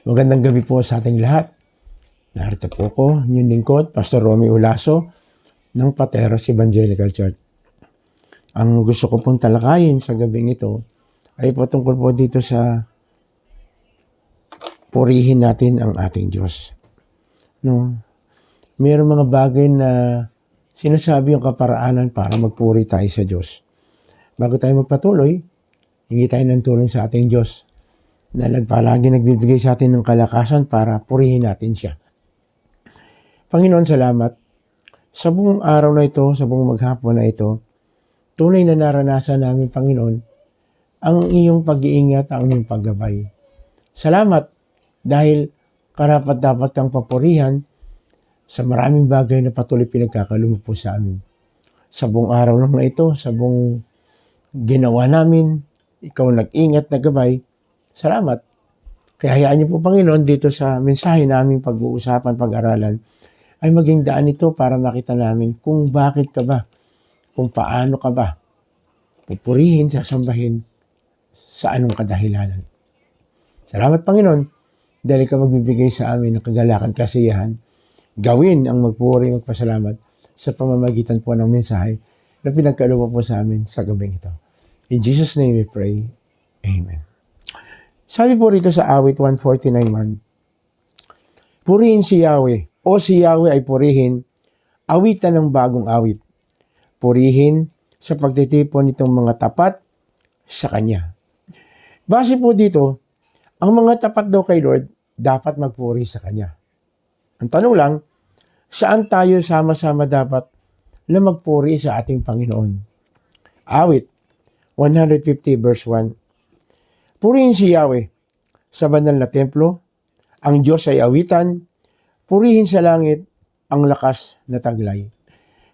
Magandang gabi po sa ating lahat. Narito po ko, inyong lingkod, Pastor Romy Ulaso ng Pateros Evangelical Church. Ang gusto ko pong talakayin sa gabing ito ay patungkol po dito sa purihin natin ang ating Diyos. Mayroong mga bagay na sinasabi yung kaparaanan para magpuri tayo sa Diyos. Bago tayo magpatuloy, hingi tayo ng tulong sa ating Diyos na palagi nagbibigay sa atin ng kalakasan para purihin natin siya. Panginoon, salamat. Sa buong araw na ito, sa buong maghapon na ito, tunay na naranasan namin, Panginoon, ang iyong pag-iingat, ang iyong paggabay. Salamat dahil karapat-dapat kang papurihan sa maraming bagay na patuloy pinagkakaloob po sa amin. Sa buong araw lang na ito, sa buong ginawa namin, ikaw nag-ingat na gabay. Salamat. Kaya hayaan niyo po, Panginoon, dito sa mensahe namin pag-uusapan, pag-aralan, ay maging daan ito para makita namin kung bakit ka ba, kung paano ka ba pupurihin, sasambahin, sa anong kadahilanan. Salamat, Panginoon, dahil ka magbibigay sa amin ng kagalakan, kasiyahan, gawin ang magpuri, magpasalamat sa pamamagitan po ng mensahe na pinagkaloob po sa amin sa gabing ito. In Jesus' name we pray. Amen. Sabi po rito sa awit 149:1, purihin si Yahweh, o si Yahweh ay purihin, awitan ng bagong awit. Purihin sa pagtitipon nitong mga tapat sa Kanya. Base po dito, ang mga tapat daw kay Lord, dapat magpuri sa Kanya. Ang tanong lang, saan tayo sama-sama dapat na magpuri sa ating Panginoon? Awit 150 verse 1. Purihin si Yahweh sa banal na templo, ang Diyos ay awitan, purihin sa langit ang lakas na taglay.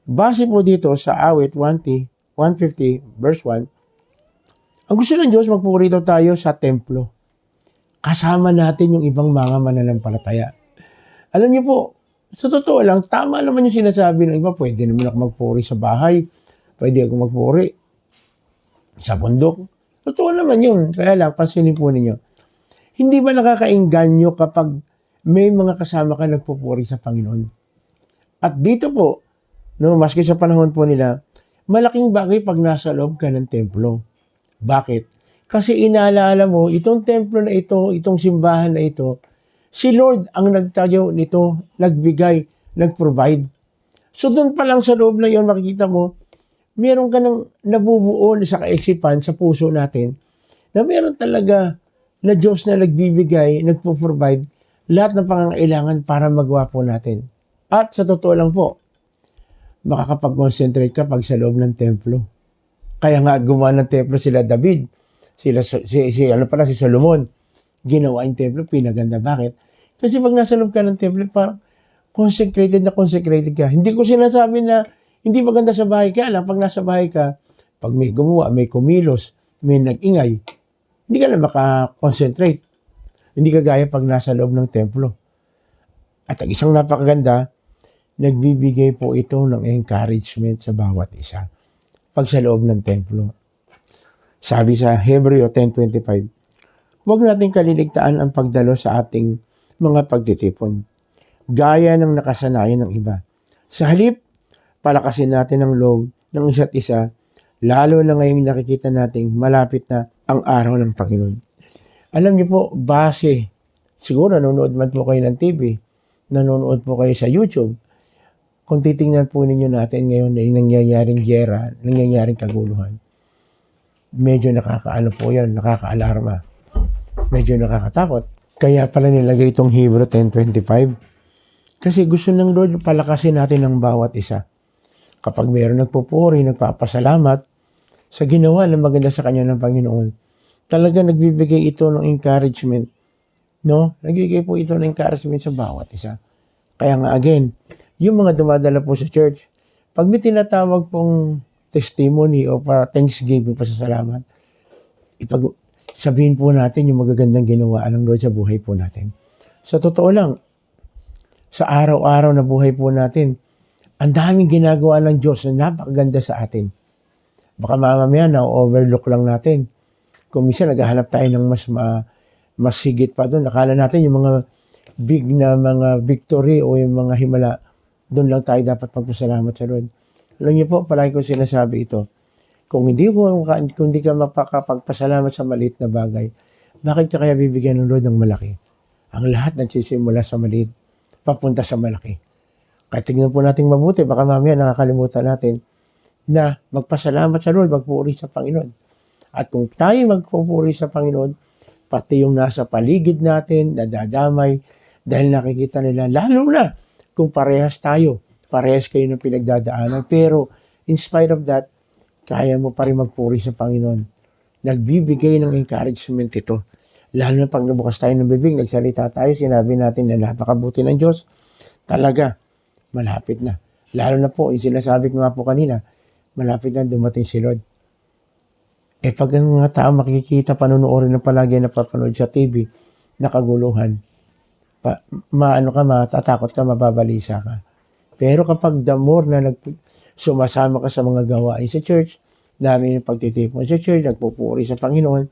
Base po dito sa awit 150 verse 1, ang gusto ng Diyos magpuri daw tayo sa templo. Kasama natin yung ibang mga mananampalataya. Alam niyo po, sa totoo lang, tama naman yung sinasabi ng iba, pwede naman ako magpuri sa bahay, pwede ako magpuri sa bundok. Totoo naman yun. Kaya lang, pansinin po ninyo. Hindi ba nakakainganyo kapag may mga kasama ka nagpupuri sa Panginoon? At dito po, maski sa panahon po nila, malaking bagay pag nasa loob ka ng templo. Bakit? Kasi inaalala mo, itong templo na ito, itong simbahan na ito, si Lord ang nagtayo nito, nagbigay, nagprovide. So doon pa lang sa loob na yon makikita mo, meron ka ng nabubuo sa kaisipan, sa puso natin, na meron talaga na Diyos na nagbibigay, nagpo-provide, lahat ng pangangailangan para magawa po natin. At sa totoo lang po, makakapag-concentrate ka pag sa loob ng templo. Kaya nga gumawa ng templo sila David, si Solomon, ginawa yung templo, pinaganda. Bakit? Kasi pag nasa loob ka ng templo, parang consecrated ka. Hindi ko sinasabi na hindi maganda sa bahay. Kaya lang, pag nasa bahay ka, pag may gumawa, may kumilos, may nag-ingay, hindi ka na makakonsentrate. Hindi ka gaya pag nasa loob ng templo. At ang isang napakaganda, nagbibigay po ito ng encouragement sa bawat isa pag sa loob ng templo. Sabi sa Hebreo 10:25, huwag natin kaliligtaan ang pagdalo sa ating mga pagtitipon, gaya ng nakasanayan ng iba. Sa halip, palakasin natin ang loob ng isa't isa, lalo na ngayong nakikita nating malapit na ang araw ng Panginoon. Alam niyo po, base, siguro nanonood man po kayo ng TV, nanonood po kayo sa YouTube, kung titingnan po ninyo natin ngayon na nangyayaring giyera, nangyayaring kaguluhan, medyo nakakaano po yan, nakakaalarma, medyo nakakatakot. Kaya pala nilagay itong Hebrew 10:25, kasi gusto ng Lord palakasin natin ang bawat isa. Kapag mayroon nagpupuri, nagpapasalamat sa ginawa na maganda sa kanya ng Panginoon, talaga nagbibigay ito ng encouragement. Nagbibigay po ito ng encouragement sa bawat isa. Kaya nga again, yung mga dumadala po sa church, pag may tinatawag pong testimony o thanksgiving, pasasalamat, sabihin po natin yung magagandang ginawa ng Lord sa buhay po natin. Sa totoo lang, sa araw-araw na buhay po natin, ang daming ginagawa ng Diyos na napakaganda sa atin. Baka mamaya na-overlook lang natin. Kung minsan naghahanap tayo ng mas mas higit pa doon. Akala natin yung mga big na mga victory o yung mga himala, doon lang tayo dapat magpasalamat sa Lord. Alam niyo po, palagi ko sinasabi ito, kung hindi ka mapakapagpasalamat sa maliit na bagay, bakit ka kaya bibigyan ng Lord ng malaki? Ang lahat nagsisimula sa maliit, papunta sa malaki. Kaya tignan po natin mabuti, baka mamaya nakakalimutan natin na magpasalamat sa Lord, magpuri sa Panginoon. At kung tayo magpupuri sa Panginoon, pati yung nasa paligid natin, nadadamay, dahil nakikita nila, lalo na kung parehas kayo ng pinagdadaanan, pero in spite of that, kaya mo pa rin magpuri sa Panginoon. Nagbibigay ng encouragement ito. Lalo na pag nabukas tayo ng bibig, nagsalita tayo, sinabi natin na napakabuti ng Diyos, talaga, malapit na. Lalo na po, yung sinasabi ko nga po kanina, malapit na dumating si Lord. Pag ang mga tao makikita, panunuorin na palagi na papanood sa TV, nakaguluhan, matatakot ka, mababalisa ka. Pero kapag the more na sumasama ka sa mga gawain sa church, dami yung pagtitipon sa church, nagpupuri sa Panginoon,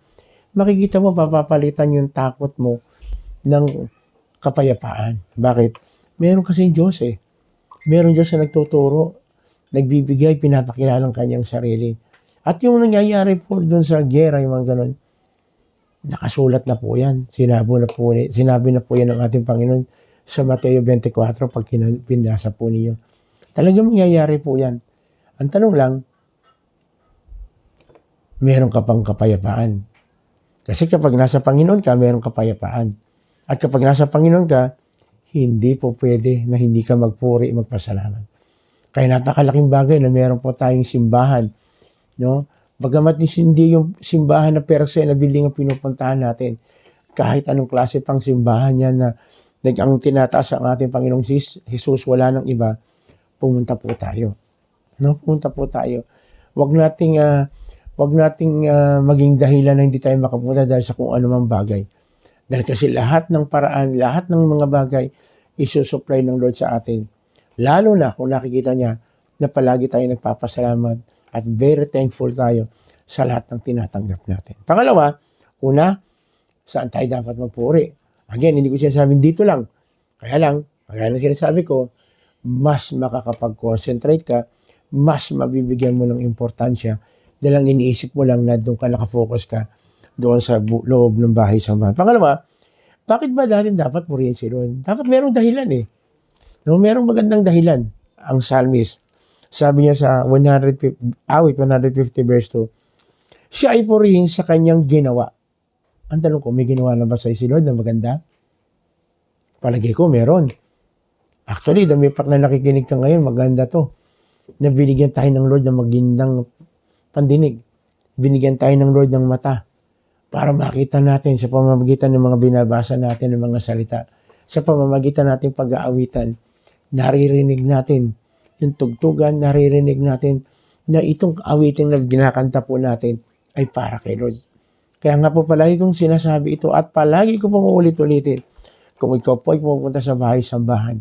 makikita mo, papapalitan yung takot mo ng kapayapaan. Bakit? Meron kasing Diyos Meron Diyos na nagtuturo, nagbibigay, pinapakilala ng kanyang sarili. At yung nangyayari po doon sa gera, yung mga ganun, nakasulat na po yan. Sinabi na po yan ng ating Panginoon sa Mateo 24 pag pinasa po ninyo. Talagang mangyayari po yan. Ang tanong lang, meron ka pang kapayapaan. Kasi kapag nasa Panginoon ka, meron kapayapaan. At kapag nasa Panginoon ka, hindi po pwede na hindi ka magpuri, magpasalamat. Kaya napakalaking bagay na meron po tayong simbahan. No? Bagamat hindi yung simbahan na per se na building ang pinupuntahan natin, kahit anong klase pang simbahan yan na ang tinataas ang ating Panginoong Jesus, wala nang iba, pumunta po tayo. No? Pumunta po tayo. Wag nating maging dahilan na hindi tayo makapunta dahil sa kung anumang bagay. Dahil kasi lahat ng paraan, lahat ng mga bagay, isusupply ng Lord sa atin. Lalo na kung nakikita niya na palagi tayo nagpapasalamat at very thankful tayo sa lahat ng tinatanggap natin. Pangalawa, una, saan tayo dapat magpuri? Again, hindi ko sinasabing dito lang. Kaya lang, kaya lang sinasabi ko, mas makakapag-concentrate ka, mas mabibigyan mo ng importansya dahil ang iniisip mo lang na doon ka nakafocus ka doon sa loob ng bahay sambahan. Pangalawa, bakit ba natin dapat purihin si Lord? Dapat merong dahilan No, merong magandang dahilan ang psalmist. Sabi niya sa awit 150 verse 2, siya ay purihin sa kanyang ginawa. Ang tanong ko, may ginawa na ba sa si Lord na maganda? Palagi ko, meron. Actually, dami pa na nakikinig ka ngayon, maganda to. Na binigyan tayo ng Lord ng magandang pandinig. Binigyan tayo ng Lord ng mata para makita natin sa pamamagitan ng mga binabasa natin ng mga salita. Sa pamamagitan natin pag-aawitan, naririnig natin yung tugtugan, naririnig natin na itong awiting na ginakanta po natin ay para kay Lord. Kaya nga po palagi kong sinasabi ito at palagi ko pong ulit-ulitin. Kung ikaw po ay pumunta sa bahay-sambahan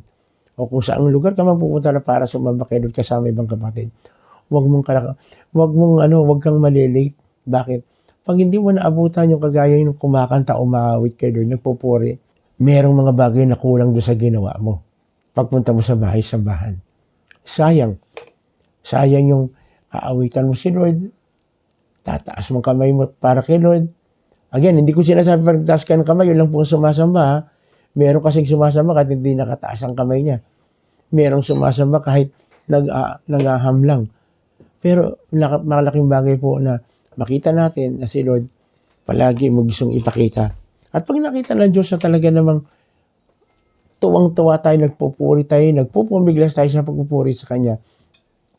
o kung saang lugar ka mapupunta na para sumamba kay Lord kasama ibang kapatid, wag kang malilate. Bakit? Pag hindi mo naabutan yung kagaya yung kumakanta o maawit kay Lord, nagpupuri, merong mga bagay na kulang doon sa ginawa mo. Pagpunta mo sa bahay-sambahan. Sayang yung aawitan mo si Lord, tataas mong kamay mo para kay Lord. Again, hindi ko sinasabi pagtaas ka ng kamay, yun lang po sumasamba. Meron kasing sumasamba kahit hindi nakataas ang kamay niya. Merong sumasamba kahit nag-aham lang. Pero malaking bagay po na makita natin na si Lord palagi mo gustong ipakita. At pag nakita ng Diyos na talaga namang tuwang-tuwa tayo, nagpupuri tayo, nagpupumiglas tayo sa pagpupuri sa Kanya.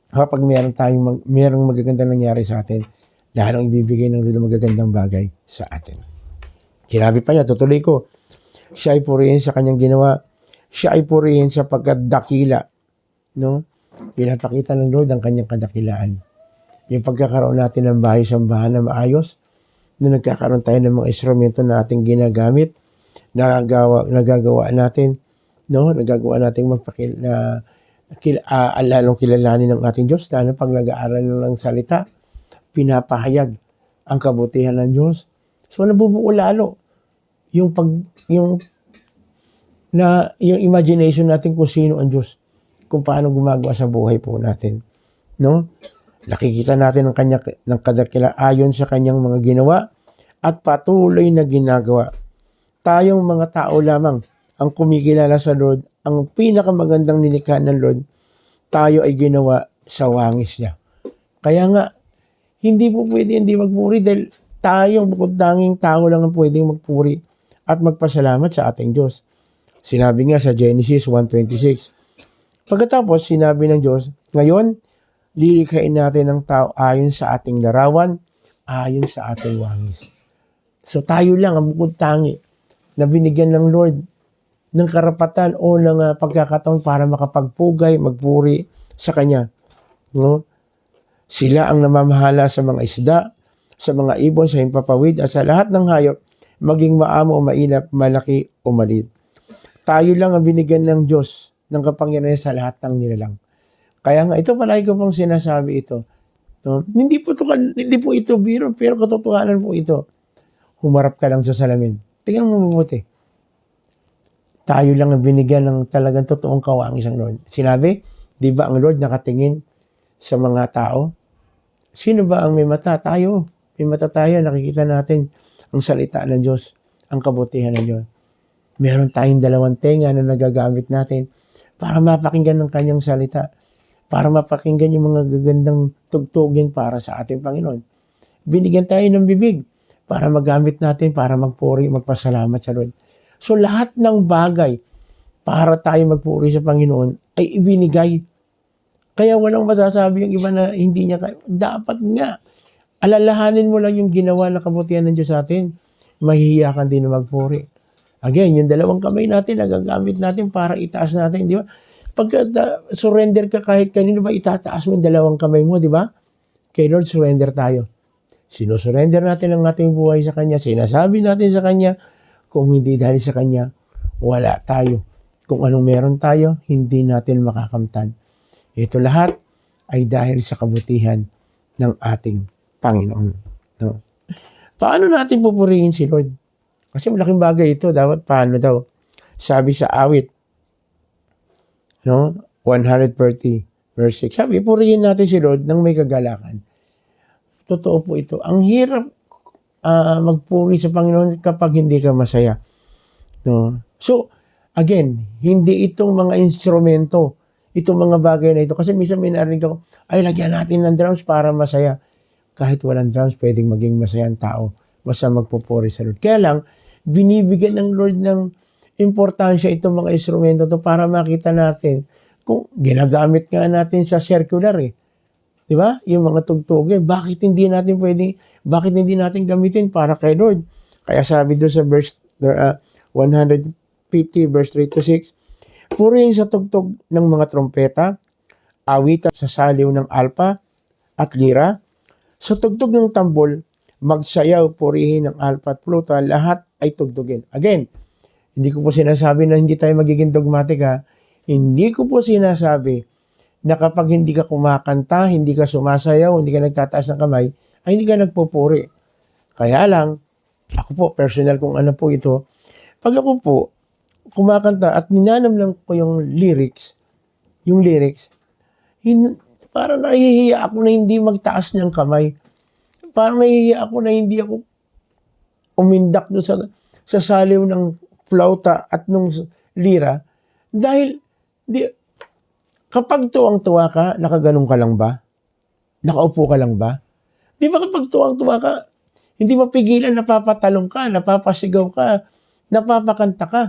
Kapag merong magagandang nangyari sa atin, lalong ibibigay ng Lord ng magagandang bagay sa atin. Sinabi pa niya, tutuloy ko, siya ay purihin sa Kanyang ginawa, siya ay purihin sapagkat dakila. No? Pinapakita ng Lord ang Kanyang kadakilaan. Yung pagkakaroon natin ng bahay-sambahan na maayos, na nagkakaroon tayo ng mga instrumento na ating ginagamit, nagagawa natin, no? Nagagawa natin lalong kilalanin ng ating Diyos, lalo pag nag-aaral ng salita, pinapahayag ang kabutihan ng Diyos. So nabubuo lalo yung yung imagination natin kung sino ang Diyos, kung paano gumagawa sa buhay po natin, no? Nakikita natin ng kadakila ayon sa kanyang mga ginawa at patuloy na ginagawa. Tayong mga tao lamang ang kumikilala sa Lord, ang pinakamagandang nilikha ng Lord, tayo ay ginawa sa wangis niya. Kaya nga, hindi po pwede hindi magpuri dahil tayong bukod tanging tao lang ang pwedeng magpuri at magpasalamat sa ating Diyos. Sinabi nga sa Genesis 1:26. Pagkatapos, sinabi ng Diyos, ngayon, lilikhain natin ang tao ayon sa ating larawan, ayon sa ating wangis. So tayo lang ang bukod tangi na binigyan ng Lord ng karapatan o ng pagkakataon para makapagpugay, magpuri sa Kanya. No? Sila ang namamahala sa mga isda, sa mga ibon, sa himpapawid, at sa lahat ng hayop, maging maamo o mainap, malaki o maliit. Tayo lang ang binigyan ng Diyos ng kapangyarihan sa lahat ng nilalang. Kaya nga, ito palagi ko pong sinasabi ito. No? Hindi po ito biro, pero katotohanan po ito. Humarap ka lang sa salamin. Tingnan mo mabuti. Tayo lang ang binigyan ng talagang totoong kawangis ng Lord. Sinabi, di ba ang Lord nakatingin sa mga tao? Sino ba ang may mata? Tayo. May mata tayo. Nakikita natin ang salita ng Diyos, ang kabutihan ng Diyos. Meron tayong dalawang tenga na nagagamit natin para mapakinggan ng kanyang salita, para mapakinggan yung mga gagandang tugtugin para sa ating Panginoon. Binigyan tayo ng bibig para magamit natin, para magpuri, magpasalamat sa Lord. So lahat ng bagay para tayo magpuri sa Panginoon ay ibinigay. Kaya walang masasabi yung iba na hindi niya kaya. Dapat nga, alalahanin mo lang yung ginawa na kabutihan ng Diyos sa atin. Mahihiya ka din na magpuri. Again, yung dalawang kamay natin, nagagamit natin para itaas natin, di ba? Pagka surrender ka kahit kanino ba, itataas mo yung dalawang kamay mo, di ba? Kay Lord, surrender tayo. Sinusurrender natin ang ating buhay sa Kanya. Sinasabi natin sa Kanya, kung hindi dahil sa Kanya, wala tayo. Kung anong meron tayo, hindi natin makakamtan. Ito lahat ay dahil sa kabutihan ng ating Panginoon. No? Paano natin pupurihin si Lord? Kasi malaking bagay ito. Dapat paano daw? Sabi sa awit, no? 130 verse 6. Sabi, purihin natin si Lord nang may kagalakan. Totoo po ito. Ang hirap magpuri sa Panginoon kapag hindi ka masaya. No? So, again, hindi itong mga instrumento, itong mga bagay na ito. Kasi minsan may narinig ako, ay, lagyan natin ng drums para masaya. Kahit walang drums, pwedeng maging masayang tao. Basta magpupuri sa Lord. Kaya lang, binibigyan ng Lord ng importansya itong mga instrumento to para makita natin kung ginagamit nga natin sa circular Di ba? Yung mga tugtugin. Bakit hindi natin gamitin para kay Lord? Kaya sabi doon sa verse 150 verse 3 to 6, purihin sa tugtog ng mga trompeta, awitan sa saliw ng alpa at lira, sa tugtog ng tambol, magsayaw, purihin ng alpa at pluta, lahat ay tugtugin. Again, hindi ko po sinasabi na hindi tayo magiging dogmatic Hindi ko po sinasabi na kapag hindi ka kumakanta, hindi ka sumasayaw, hindi ka nagtataas ng kamay, ay hindi ka nagpupuri. Kaya lang, ako po, personal kung ano po ito, pag ako po, kumakanta at ninanam lang ko yung lyrics, parang nahihiya ako na hindi magtaas ng kamay. Parang nahihiya ako na hindi ako umindak doon sa saliw ng flauta at nung lira. Dahil, kapag tuwang-tuwa ka, nakaganong ka lang ba? Nakaupo ka lang ba? Di ba kapag tuwang-tuwa ka, hindi mapigilan, napapatalong ka, napapasigaw ka, napapakanta ka.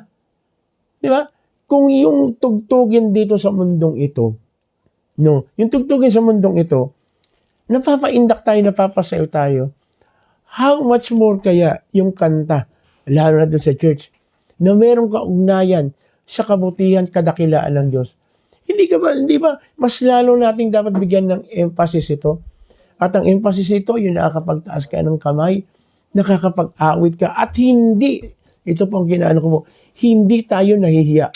Di ba? Kung yung tugtugin dito sa mundong ito, yung tugtugin sa mundong ito, napapaindak tayo, napapasayaw tayo, how much more kaya yung kanta, lalo na doon sa church, na merong kaugnayan sa kabutihan, kadakilaan ng Diyos. Hindi ba, mas lalo nating dapat bigyan ng emphasis ito. At ang emphasis ito, yung nakakapagtaas ka ng kamay, nakakapag-awit ka, at hindi, ito pong kinaano ko mo, hindi tayo nahihiya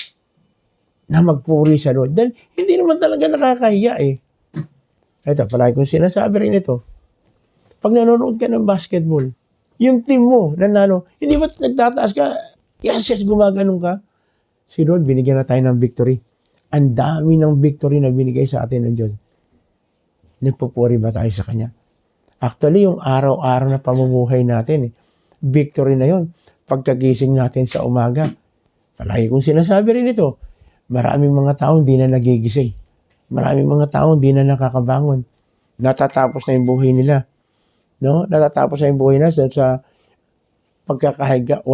na magpuri sa Lord. Dahil hindi naman talaga nakakahiya Ito, palagi kong sinasabi rin ito. Pag nanonood ka ng basketball, Yung team mo, nanalo. Hindi ba nagtataas ka? Yes, gumaganon ka. Si Lord, binigyan na tayo ng victory. Ang dami ng victory na binigay sa atin ng Diyos. Nagpupuri ba tayo sa Kanya? Actually, yung araw-araw na pamumuhay natin, victory na yon. Pagkagising natin sa umaga. Palagi kong sinasabi rin ito, maraming mga tao hindi na nagigising. Maraming mga tao hindi na nakakabangon. Natatapos na yung buhay nila. No? Natatapos na yung buhay nila sa pagkakahiga,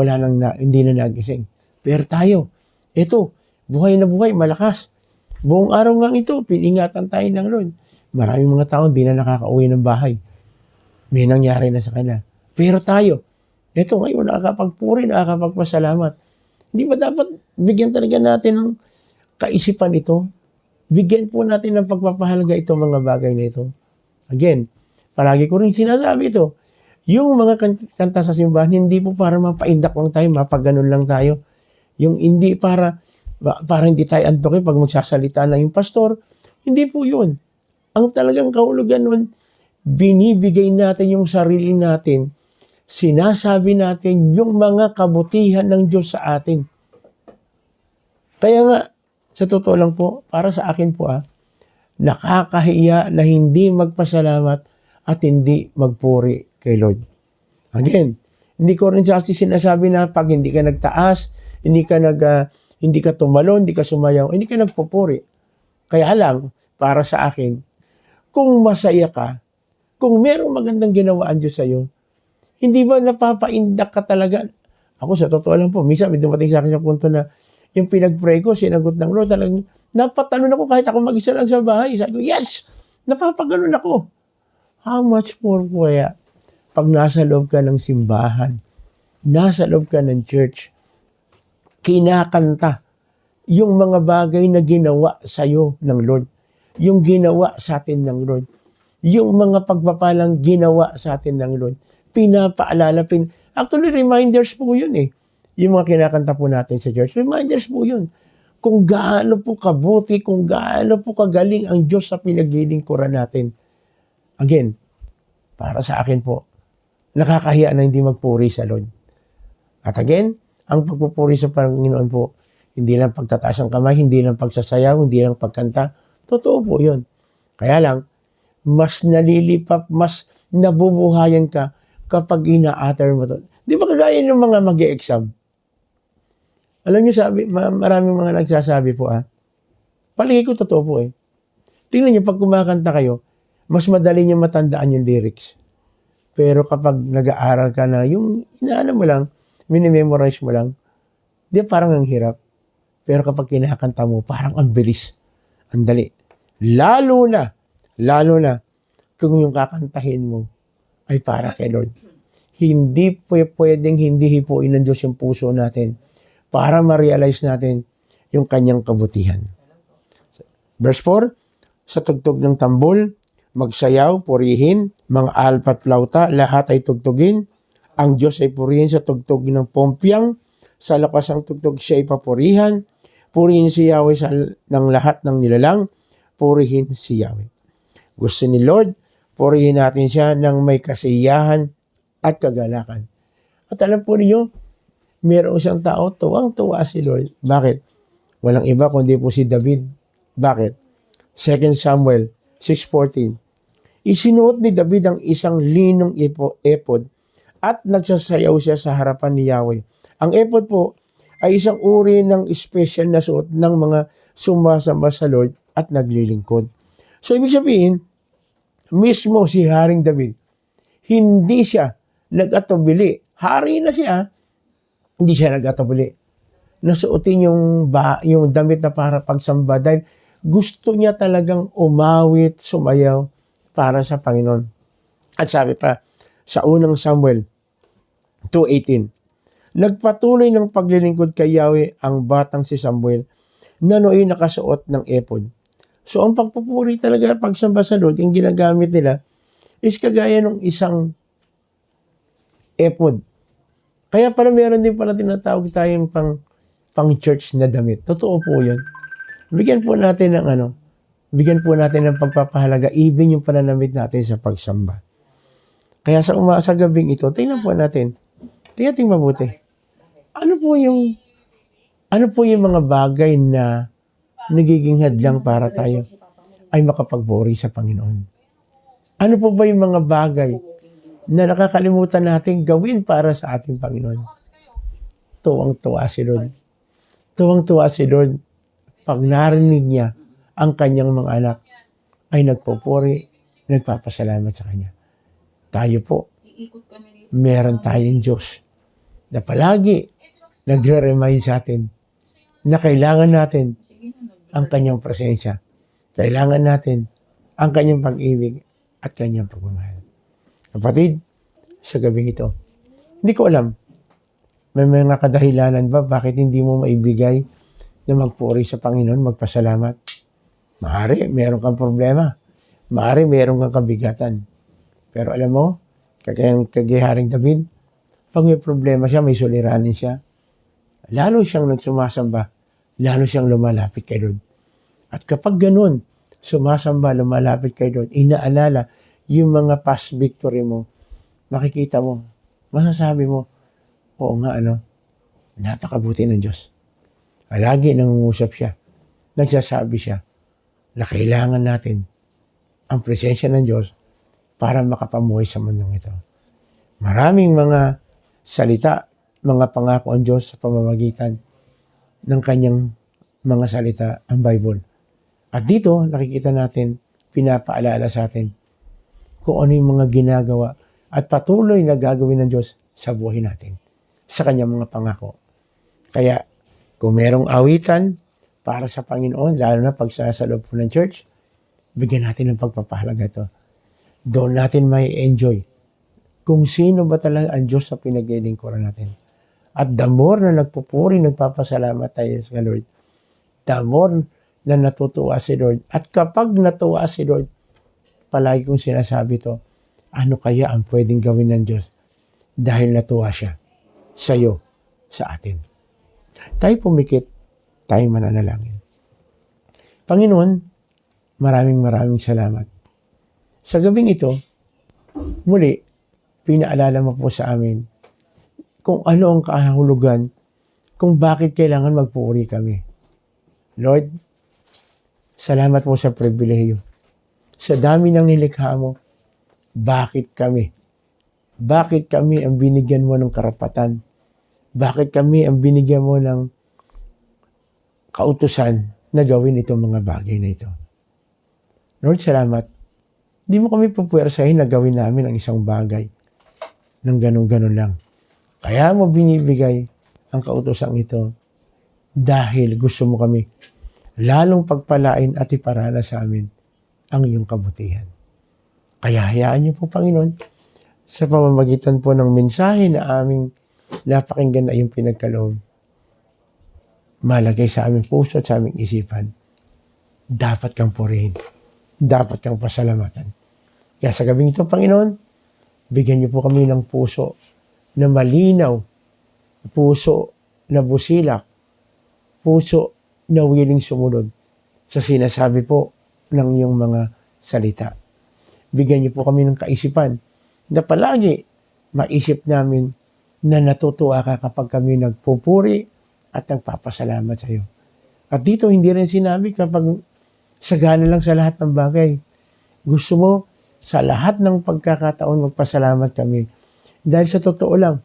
hindi na nagising. Pero tayo, ito, buhay na buhay, malakas. Buong araw nga ito, piningatan tayo ng Lord. Maraming mga tao hindi na nakakauwi ng bahay. May nangyari na sa kanila. Pero tayo, ito ngayon, nakakapagpuri, nakakapagpasalamat. Hindi ba dapat bigyan talaga natin ng kaisipan ito? Bigyan po natin ng pagpapahalaga itong mga bagay na ito. Again, palagi ko rin sinasabi ito. Yung mga kanta sa simbahan, hindi po para mapaindak lang tayo, mapaganon lang tayo. Yung hindi para hindi tayo antokin pag magsasalita na yung pastor. Hindi po yun. Ang talagang kahulugan nun, binibigay natin yung sarili natin, sinasabi natin yung mga kabutihan ng Diyos sa atin. Kaya nga, sa totoo lang po, para sa akin po nakakahiya na hindi magpasalamat at hindi magpuri kay Lord. Again, hindi ko rin sinasabi na pag hindi ka nagtaas, hindi ka tumalo, hindi ka sumayaw, hindi ka nagpupuri. Kaya lang, para sa akin, kung masaya ka, kung merong magandang ginawa ang Diyos sa'yo, hindi ba napapaindak ka talaga? Ako sa totoo lang po, minsan may dumating sa akin sa punto na yung pinag-pray ko, sinagot ng Lord, talagang napatanon ako kahit ako mag-isa lang sa bahay. Sabi ko, yes! Napapaganon ako. How much more po kaya pag nasa loob ka ng simbahan, nasa loob ka ng church, kinakanta yung mga bagay na ginawa sa'yo ng Lord, yung ginawa sa atin ng Lord, yung mga pagpapalang ginawa sa atin ng Lord, pinapaalala, actually reminders po yun yung mga kinakanta po natin sa church, reminders po yun, kung gaano po kabuti, kung gaano po kagaling ang Diyos sa pinaglilingkuran natin. Again, para sa akin po, nakakahiya na hindi magpuri sa Lord. At again, ang pagpupuri sa Panginoon po, hindi lang pagtataas ng kamay, hindi lang pagsasayaw, hindi lang pagkanta. Totoo po yun. Kaya lang, mas nalilipap, mas nabubuhayan ka kapag ina-utter mo to. Di ba kagaya ng mga mag-e-exam? Alam niyo, maraming mga nagsasabi po palagi ko totoo po Tingnan niyo, pag kumakanta kayo, mas madali niyo matandaan yung lyrics. Pero kapag nag-aaral ka na, yung inaano mo lang, minimemorize mo lang, di parang ang hirap. Pero kapag kinakanta mo, parang ang bilis. Ang dali. Lalo na, kung yung kakantahin mo ay para kay Lord. Hindi pwedeng hindi hipuin ng Diyos yung puso natin para ma-realize natin yung kanyang kabutihan. Verse 4, sa tugtog ng tambol, magsayaw, purihin, mga alpa at flauta, lahat ay tugtugin. Ang Diyos ay purihin sa tugtog ng pompyang, sa lakas ng tugtog siya ay papurihan. Purihin si Yahweh ng lahat ng nilalang, purihin si Yahweh. Gusto ni Lord, purihin natin siya ng may kasiyahan at kagalakan. At alam po ninyo, mayroong isang tao, tuwang-tuwa si Lord. Bakit? Walang iba kundi po si David. Bakit? 2 Samuel 6:14. Isinuot ni David ang isang linong epod at nagsasayaw siya sa harapan ni Yahweh. Ang epod po ay isang uri ng special na suot ng mga sumasamba sa Lord at naglilingkod. So, ibig sabihin, mismo si Haring David, hindi siya nag-atubili. Hari na siya, hindi siya nag-atubili. Nasuotin yung damit na para pagsamba dahil gusto niya talagang umawit, sumayaw para sa Panginoon. At sabi pa, sa unang Samuel 2:18, nagpatuloy ng paglilingkod kay Yahweh ang batang si Samuel na nooy nakasuot ng epod. So, ang pagpupuri talaga, pagsamba sa Lord, yung ginagamit nila is kagaya ng isang epod. Kaya pala meron din pala tinatawag tayong pang-church na damit. Totoo po yun. Bigyan po natin ng pagpapahalaga, even yung pananamit natin sa pagsamba. Kaya sa gabing ito, tingnan po natin. Tingnan mabuti. Ano po yung mga bagay na nagiging hadlang para tayo ay makapagburi sa Panginoon? Ano po ba yung mga bagay na nakakalimutan natin gawin para sa ating Panginoon? Tuwang-tuwa si Lord. Tuwang-tuwa si Lord pag narinig niya ang kanyang mga anak ay nagpupuri, nagpapasalamat sa kanya. Tayo po, meron tayong Diyos na palagi nagre-remind sa atin na kailangan natin ang kanyang presensya. Kailangan natin ang kanyang pag-ibig at kanyang pagmamahal. Kapatid, sa gabing ito, hindi ko alam, may mga kadahilanan ba bakit hindi mo maibigay na magpuri sa Panginoon, magpasalamat? Maaari, meron kang problema. Maaari, meron kang kabigatan. Pero alam mo, kagayaring David, pag may problema siya, may suliranin siya, lalo siyang nagsumasamba, lalo siyang lumalapit kay Lord. At kapag ganun, sumasamba, lumalapit kay Lord, inaalala yung mga past victory mo, makikita mo, masasabi mo, oo nga, napakabuti ng Diyos. Lagi nangungusap siya, nagsasabi siya na kailangan natin ang presensya ng Diyos para makapamuhay sa mundong ito. Maraming mga salita, mga pangako ang Diyos sa pamamagitan ng kanyang mga salita, ang Bible. At dito, nakikita natin, pinapaalala sa atin kung ano yung mga ginagawa at patuloy na gagawin ng Diyos sa buhay natin, sa kanyang mga pangako. Kaya, kung merong awitan para sa Panginoon, lalo na pag sa loob po ng church, bigyan natin ng pagpapahalaga ito. Doon natin may enjoy kung sino ba talaga ang Diyos sa pinaglilingkuran natin. At the more na nagpupuri, nagpapasalamat tayo sa Lord, the more na natutuwa si Lord. At kapag natuwa si Lord, palagi kong sinasabi to, ano kaya ang pwedeng gawin ng Diyos dahil natuwa siya sa iyo, sa atin. Tayo pumikit, tayo mananalangin. Panginoon, maraming salamat. Sa gabing ito, muli, pinaalala mo po sa amin kung ano ang kahulugan, kung bakit kailangan magpuri kami. Lord, salamat po sa pribilehiyo. Sa dami ng nilikha mo, bakit kami? Bakit kami ang binigyan mo ng karapatan? Bakit kami ang binigyan mo ng kautusan na gawin itong mga bagay na ito? Lord, salamat. Di mo kami pupuwersahin na gawin namin ang isang bagay ng ganun-ganun lang. Kaya mo binibigay ang kautusan ito dahil gusto mo kami lalong pagpalain at iparala sa amin ang iyong kabutihan. Kaya hayaan niyo po, Panginoon, sa pamamagitan po ng mensahe na aming napakinggan na iyong pinagkaloob, malagay sa aming puso at sa aming isipan, dapat kang purihin, dapat kang pasalamatan. Kaya sa gabing ito, Panginoon, bigyan niyo po kami ng puso na malinaw, puso na busilak, puso na willing sumunod sa sinasabi po ng iyong mga salita. Bigyan niyo po kami ng kaisipan na palagi maisip namin na natutuwa ka kapag kami nagpupuri at nagpapasalamat sa iyo. At dito hindi rin sinabi kapag sagana lang sa lahat ng bagay. Gusto mo sa lahat ng pagkakataon magpasalamat kami. Dahil sa totoo lang,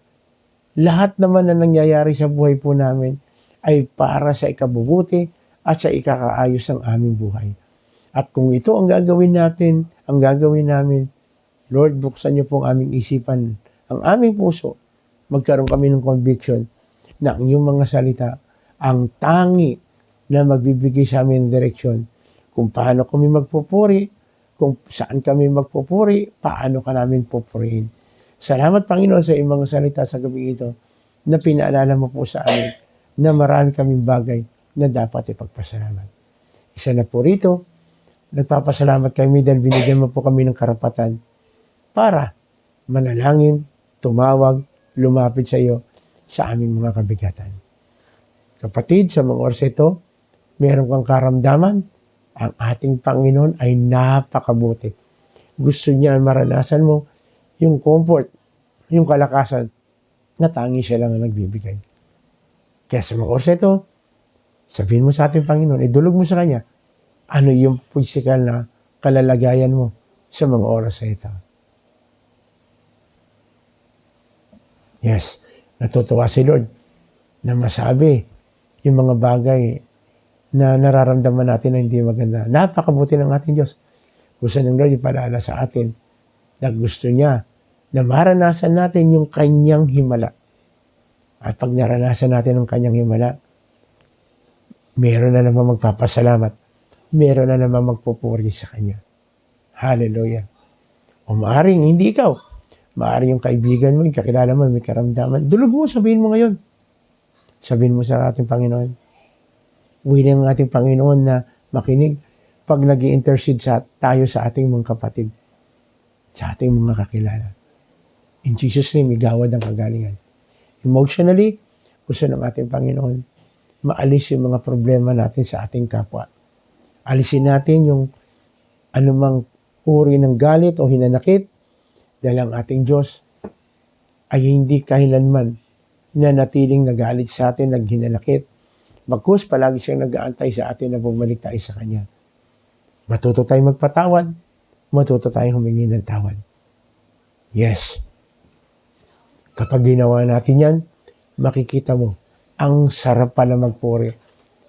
lahat naman na nangyayari sa buhay po namin ay para sa ikabubuti at sa ikakaayos ng aming buhay. At kung ito ang gagawin natin, ang gagawin namin, Lord, buksan niyo po ang aming isipan, ang aming puso, magkaroon kami ng conviction na ang iyong mga salita, ang tangi na magbibigay sa amin ng direksyon kung paano kami magpupuri, kung saan kami magpupuri, paano ka namin pupurihin. Salamat, Panginoon, sa iyong mga salita sa gabi ito na pinaalala mo po sa amin na marami kaming bagay na dapat ipagpasalamat. Isa na po rito, nagpapasalamat kami dahil binigyan mo po kami ng karapatan para manalangin, tumawag, lumapit sa iyo sa aming mga kabigatan. Kapatid, sa mga oras ito, meron kang karamdaman, ang ating Panginoon ay napakabuti. Gusto niya maranasan mo yung comfort, yung kalakasan na tanging siya lang ang nagbibigay. Kaya sa mga oras ito, sabihin mo sa ating Panginoon, idulog mo sa Kanya, ano yung physical na kalalagayan mo sa mga oras na ito. Yes, natutuwa si Lord na masabi yung mga bagay na nararamdaman natin na hindi maganda. Napakabuti ng ating Diyos. Gusto ng Lord ipaalala sa atin na gusto niya na maranasan natin yung kanyang himala. At pag naranasan natin ang kanyang himala, meron na naman magpapasalamat. Meron na naman magpupuri sa kanya. Hallelujah. O maaaring hindi ikaw. Maaaring yung kaibigan mo, yung kakilala mo, may karamdaman. Dulog mo, sabihin mo ngayon. Sabihin mo sa ating Panginoon. Willing ang ating Panginoon na makinig pag nag-i-intercede tayo sa ating mga kapatid, sa ating mga kakilala. In Jesus' name, igawad ang kagalingan. Emotionally, gusto ng ating Panginoon, maalis yung mga problema natin sa ating kapwa. Alisin natin yung anumang uri ng galit o hinanakit dahil ang ating Diyos ay hindi kailanman nanatiling nagalit sa atin, naghinanakit. Bagkus, palagi siyang nag-aantay sa atin na bumalik tayo sa Kanya. Matuto tayong magpatawad, matuto tayong humingi ng tawad. Yes. Kapag ginawa natin yan, makikita mo, ang sarap pala magpuri.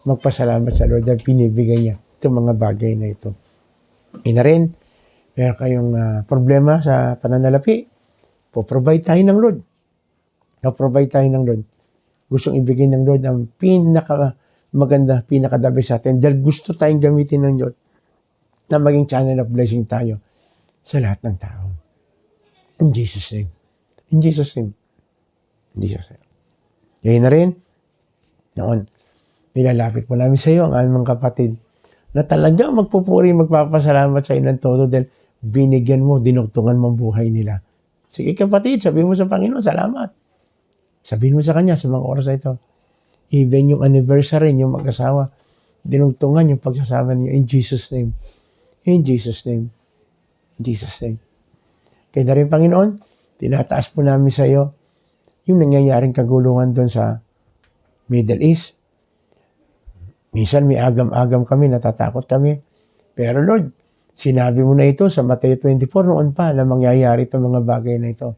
Magpasalamat sa Lord dahil pinibigay niya itong mga bagay na ito. Ina rin, meron kayong problema sa pananalapi, po-provide tayo ng Lord. Na-provide tayo ng Lord. Gustong ibigay ng Lord ang pinaka-maganda, pinaka-dabi sa atin dahil gusto tayong gamitin ng Lord na maging channel of blessing tayo sa lahat ng tao. In Jesus' name. In Jesus' name. In Jesus' name. Ngayon na rin, noon, nilalapit po namin sa iyo ang aming mga kapatid na talagang magpupuri, magpapasalamat sa iyo ng todo dahil binigyan mo, dinugtungan mo ang buhay nila. Sige kapatid, sabihin mo sa Panginoon, salamat. Sabihin mo sa Kanya sa mga oras na ito. Even yung anniversary, yung mag-asawa, dinugtungan yung pagsasama niyo in Jesus' name. In Jesus' name. In Jesus' name. Kaya na rin Panginoon, tinataas po namin sa iyo yung nangyayaring kaguluhan doon sa Middle East. Minsan may agam-agam kami, natatakot kami. Pero Lord, sinabi mo na ito sa Mateo 24 noon pa na mangyayari itong mga bagay na ito.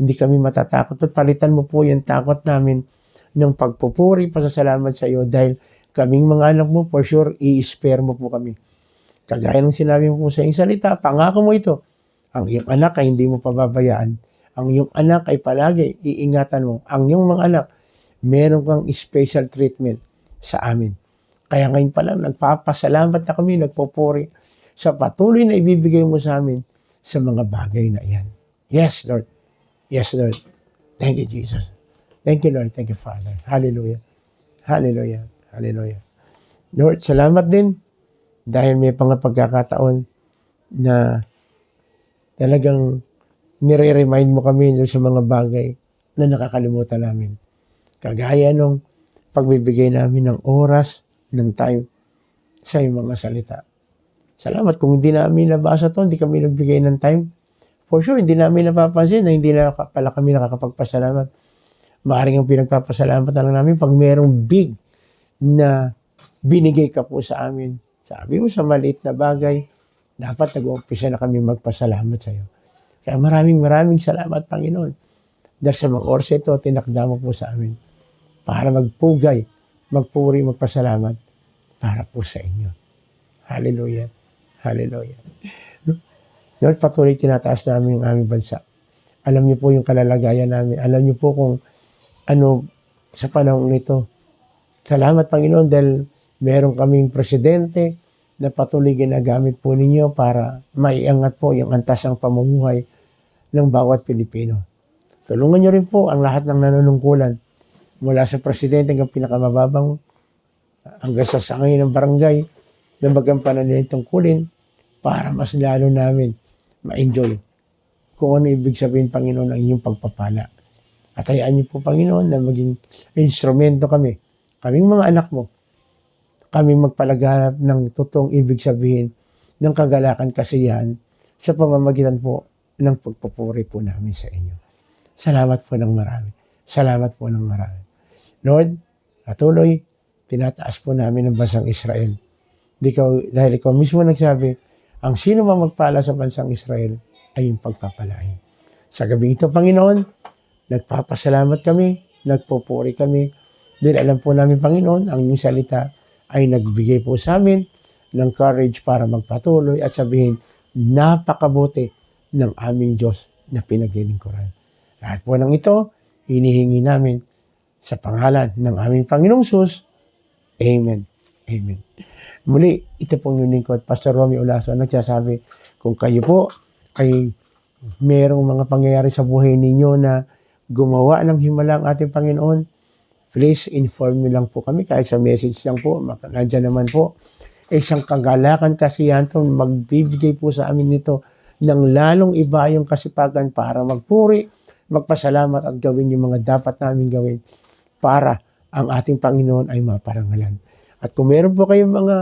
Hindi kami matatakot. At palitan mo po yung takot namin ng pagpupuri, pasasalamat sa iyo dahil kaming mga anak mo, for sure, i-spare mo po kami. Kagaya ng sinabi mo po sa iyong salita, pangako mo ito. Ang iyong anak ay hindi mo pababayaan. Ang iyong anak ay palagi iingatan mo. Ang iyong mga anak, meron kang special treatment sa amin. Kaya ngayon pa lang, nagpapasalamat na kami, nagpupuri sa patuloy na ibibigay mo sa amin sa mga bagay na iyan. Yes, Lord. Yes, Lord. Thank you, Jesus. Thank you, Lord. Thank you, Father. Hallelujah. Hallelujah. Hallelujah. Lord, salamat din dahil may mga pagkakataon na talagang nire-remind mo kami sa mga bagay na nakakalimutan namin. Kagaya nung pagbibigay namin ng oras, ng time sa iyong mga salita. Salamat kung hindi namin nabasa ito, hindi kami nagbigay ng time. For sure, hindi namin napapansin na hindi na pala kami nakakapagpasalamat. Maaaring ang pinagpapasalamat na lang namin pag merong big na binigay ka po sa amin. Sabi mo sa maliit na bagay, dapat nag-uumpisa na kami magpasalamat sa iyo. Kaya maraming salamat, Panginoon. Dahil sa mga oras ito, tinakda mo po sa amin para magpugay, magpuri, magpasalamat para po sa inyo. Hallelujah. Hallelujah. Lord, patuloy tinataas namin ang aming bansa. Alam niyo po yung kalalagayan namin. Alam niyo po kung ano sa panahon nito. Salamat, Panginoon, dahil meron kaming presidente na patuloy ginagamit po ninyo para maiangat po yung antas ng pamumuhay ng bawat Pilipino. Tulungan niyo rin po ang lahat ng nanunungkulan mula sa presidente hanggang pinakamababang hanggang sa sangay ng barangay na magampanan nila itong tungkulin para mas lalo namin ma-enjoy kung ano ibig sabihin, Panginoon, ang inyong pagpapala. At hayaan niyo po, Panginoon, na maging instrumento kami, kaming mga anak mo, kaming magpalaganap ng totoong ibig sabihin ng kagalakan, kasiyahan sa pamamagitan po ng pagpupuri po namin sa inyo. Salamat po ng marami. Salamat po ng marami. Lord, patuloy, tinataas po namin ang bansang Israel. Dahil ikaw mismo nagsabi, ang sino mang magpala sa bansang Israel ay yung pagpapalain. Sa gabing ito, Panginoon, nagpapasalamat kami, nagpupuri kami, dahil alam po namin, Panginoon, ang inyong salita ay nagbigay po sa amin ng courage para magpatuloy at sabihin, napakabuti ng aming Diyos na pinaglilingkuran. Lahat po ng ito, hinihingi namin sa pangalan ng aming Panginoong Sus. Amen. Amen. Muli, ito pong yung lingkod, Pastor Romy Olaso, nagsasabi, kung kayo po ay merong mga pangyayari sa buhay ninyo na gumawa ng himala ang ating Panginoon, please inform nyo lang po kami, kahit sa message lang po, nandiyan naman po. Isang kagalakan kasiyahan to, magbibigay po sa amin nito ng lalong iba yung kasipagan para magpuri, magpasalamat at gawin yung mga dapat namin gawin para ang ating Panginoon ay maparangalan. At kung meron po kayong mga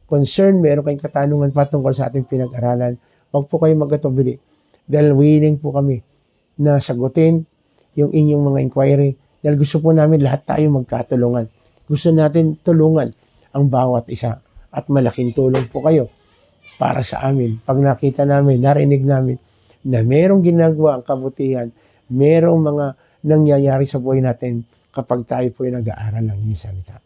concern, meron kayong katanungan patungkol sa ating pinag-aralan, huwag po kayong magatubili. Dahil willing po kami na sagutin yung inyong mga inquiry. Dahil gusto po namin lahat tayo magkatulungan. Gusto natin tulungan ang bawat isa. At malaking tulong po kayo para sa amin. Pag nakita namin, narinig namin na merong ginagawa ang kabutihan, merong mga nangyayari sa buhay natin kapag tayo po ay nag-aaral ng inyong salita.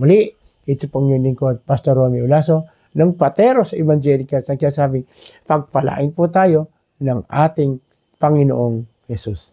Muli, ito pong yung lingkod, Pastor Romy Olaso, ng Pateros Evangelical, nagsasabing, pagpalain po tayo ng ating Panginoong Jesus.